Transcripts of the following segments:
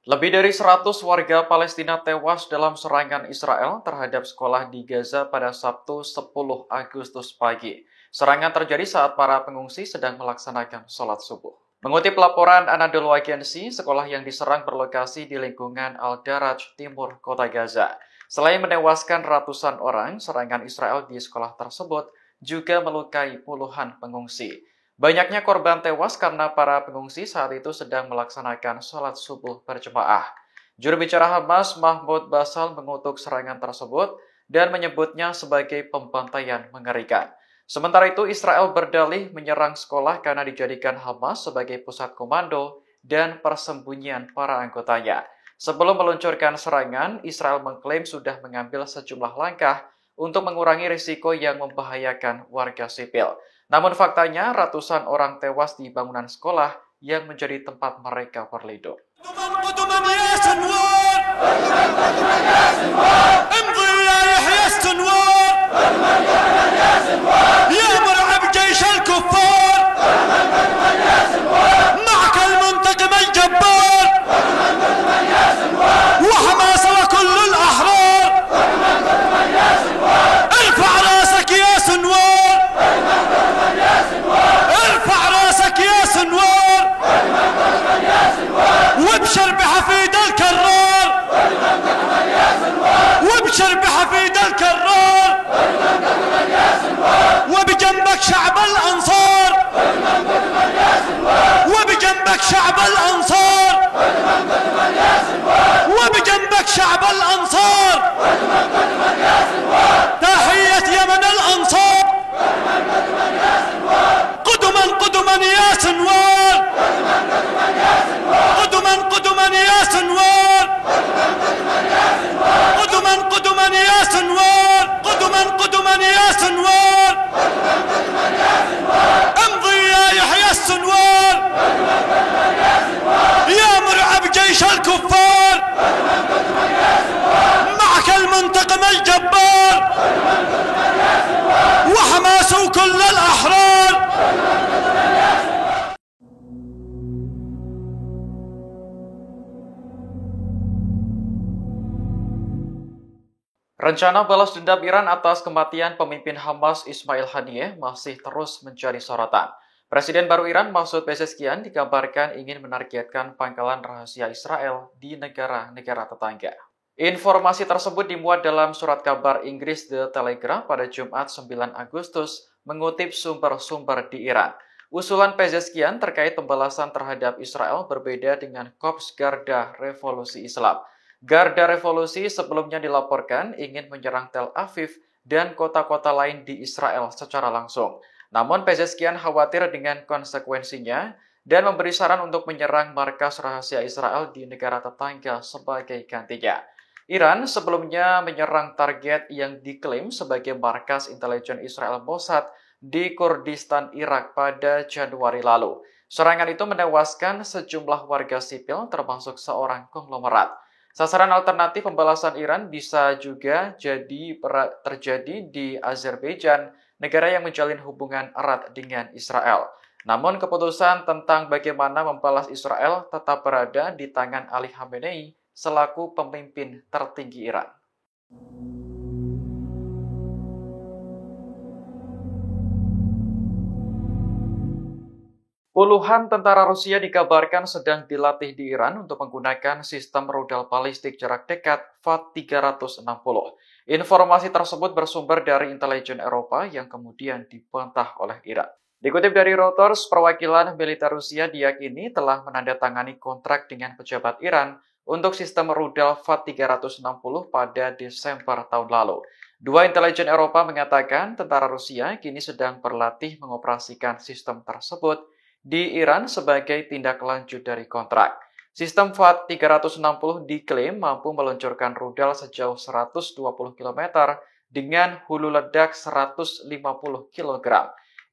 Lebih dari 100 warga Palestina tewas dalam serangan Israel terhadap sekolah di Gaza pada Sabtu 10 Agustus pagi. Serangan terjadi saat para pengungsi sedang melaksanakan sholat subuh. Mengutip laporan Anadolu Agency, sekolah yang diserang berlokasi di lingkungan Al-Daraj, timur kota Gaza. Selain menewaskan ratusan orang, serangan Israel di sekolah tersebut juga melukai puluhan pengungsi. Banyaknya korban tewas karena para pengungsi saat itu sedang melaksanakan sholat subuh berjemaah. Juru bicara Hamas, Mahmoud Basal, mengutuk serangan tersebut dan menyebutnya sebagai pembantaian mengerikan. Sementara itu, Israel berdalih menyerang sekolah karena dijadikan Hamas sebagai pusat komando dan persembunyian para anggotanya. Sebelum meluncurkan serangan, Israel mengklaim sudah mengambil sejumlah langkah untuk mengurangi risiko yang membahayakan warga sipil. Namun faktanya ratusan orang tewas di bangunan sekolah yang menjadi tempat mereka berlindung. وابشر بحفيد الكرار وابشر بحفيد الكرار وبجنبك شعب الأنصار وبجنبك شعب الأنصار وبجنبك شعب الأنصار تحية يمن الأنصار قدما قدما يا سنوار قدما قدما يا سنوار قدما قدما يا سنوار قدما قدما يا سنوار امضي يا يحيى السنوار يا مرعب جيش الكفار معك المنتقم الجبار وحماس كل الأحرار. Rencana balas dendam Iran atas kematian pemimpin Hamas Ismail Haniyeh masih terus menjadi sorotan. Presiden baru Iran Masoud Pezeshkian dikabarkan ingin menargetkan pangkalan rahasia Israel di negara-negara tetangga. Informasi tersebut dimuat dalam surat kabar Inggris The Telegraph pada Jumat 9 Agustus mengutip sumber-sumber di Iran. Usulan Pezeshkian terkait pembalasan terhadap Israel berbeda dengan Korps Garda Revolusi Islam. Garda Revolusi sebelumnya dilaporkan ingin menyerang Tel Aviv dan kota-kota lain di Israel secara langsung. Namun Pezeshkian khawatir dengan konsekuensinya dan memberi saran untuk menyerang markas rahasia Israel di negara tetangga sebagai gantinya. Iran sebelumnya menyerang target yang diklaim sebagai markas intelijen Israel Mossad di Kurdistan, Irak pada Januari lalu. Serangan itu menewaskan sejumlah warga sipil termasuk seorang konglomerat. Sasaran alternatif pembalasan Iran bisa juga terjadi di Azerbaijan, negara yang menjalin hubungan erat dengan Israel. Namun keputusan tentang bagaimana membalas Israel tetap berada di tangan Ali Khamenei selaku pemimpin tertinggi Iran. Puluhan tentara Rusia dikabarkan sedang dilatih di Iran untuk menggunakan sistem rudal balistik jarak dekat FAT-360. Informasi tersebut bersumber dari intelijen Eropa yang kemudian dibantah oleh Iran. Dikutip dari Reuters, perwakilan militer Rusia diyakini telah menandatangani kontrak dengan pejabat Iran untuk sistem rudal FAT-360 pada Desember tahun lalu. Dua intelijen Eropa mengatakan tentara Rusia kini sedang berlatih mengoperasikan sistem tersebut di Iran sebagai tindak lanjut dari kontrak. Sistem FAT-360 diklaim mampu meluncurkan rudal sejauh 120 km dengan hulu ledak 150 kg.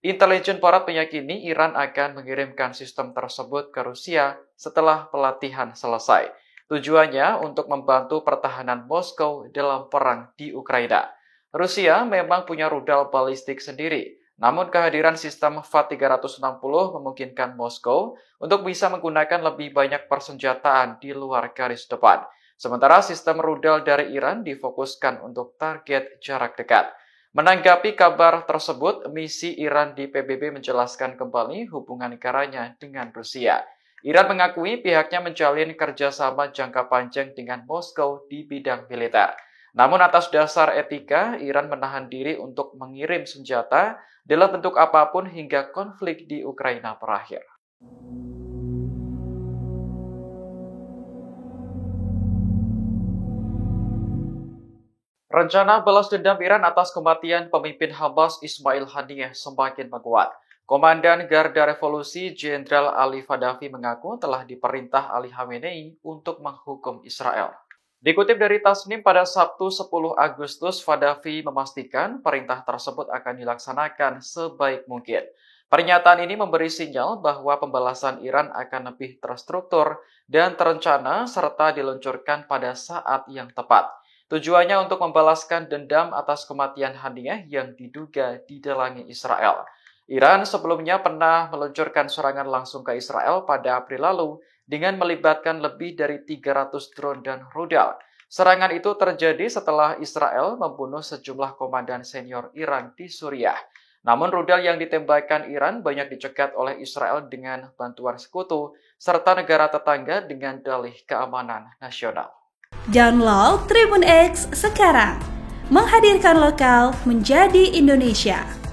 Intelijen Barat meyakini Iran akan mengirimkan sistem tersebut ke Rusia setelah pelatihan selesai. Tujuannya untuk membantu pertahanan Moskow dalam perang di Ukraina. Rusia memang punya rudal balistik sendiri, Namun kehadiran sistem FAT-360 memungkinkan Moskow untuk bisa menggunakan lebih banyak persenjataan di luar garis depan. Sementara sistem rudal dari Iran difokuskan untuk target jarak dekat. Menanggapi kabar tersebut, misi Iran di PBB menjelaskan kembali hubungan negaranya dengan Rusia. Iran mengakui pihaknya menjalin kerjasama jangka panjang dengan Moskow di bidang militer. Namun atas dasar etika, Iran menahan diri untuk mengirim senjata dalam bentuk apapun hingga konflik di Ukraina berakhir. Rencana balas dendam Iran atas kematian pemimpin Hamas Ismail Haniyeh semakin menguat. Komandan Garda Revolusi Jenderal Ali Fadavi mengaku telah diperintah Ali Khamenei untuk menghukum Israel. Dikutip dari Tasnim pada Sabtu 10 Agustus, Fadavi memastikan perintah tersebut akan dilaksanakan sebaik mungkin. Pernyataan ini memberi sinyal bahwa pembalasan Iran akan lebih terstruktur dan terencana serta diluncurkan pada saat yang tepat. Tujuannya untuk membalaskan dendam atas kematian Haniyeh yang diduga didalangi Israel. Iran sebelumnya pernah meluncurkan serangan langsung ke Israel pada April lalu dengan melibatkan lebih dari 300 drone dan rudal. Serangan itu terjadi setelah Israel membunuh sejumlah komandan senior Iran di Suriah. Namun rudal yang ditembakkan Iran banyak dicegat oleh Israel dengan bantuan sekutu serta negara tetangga dengan dalih keamanan nasional. Download Tribun X sekarang, menghadirkan lokal menjadi Indonesia.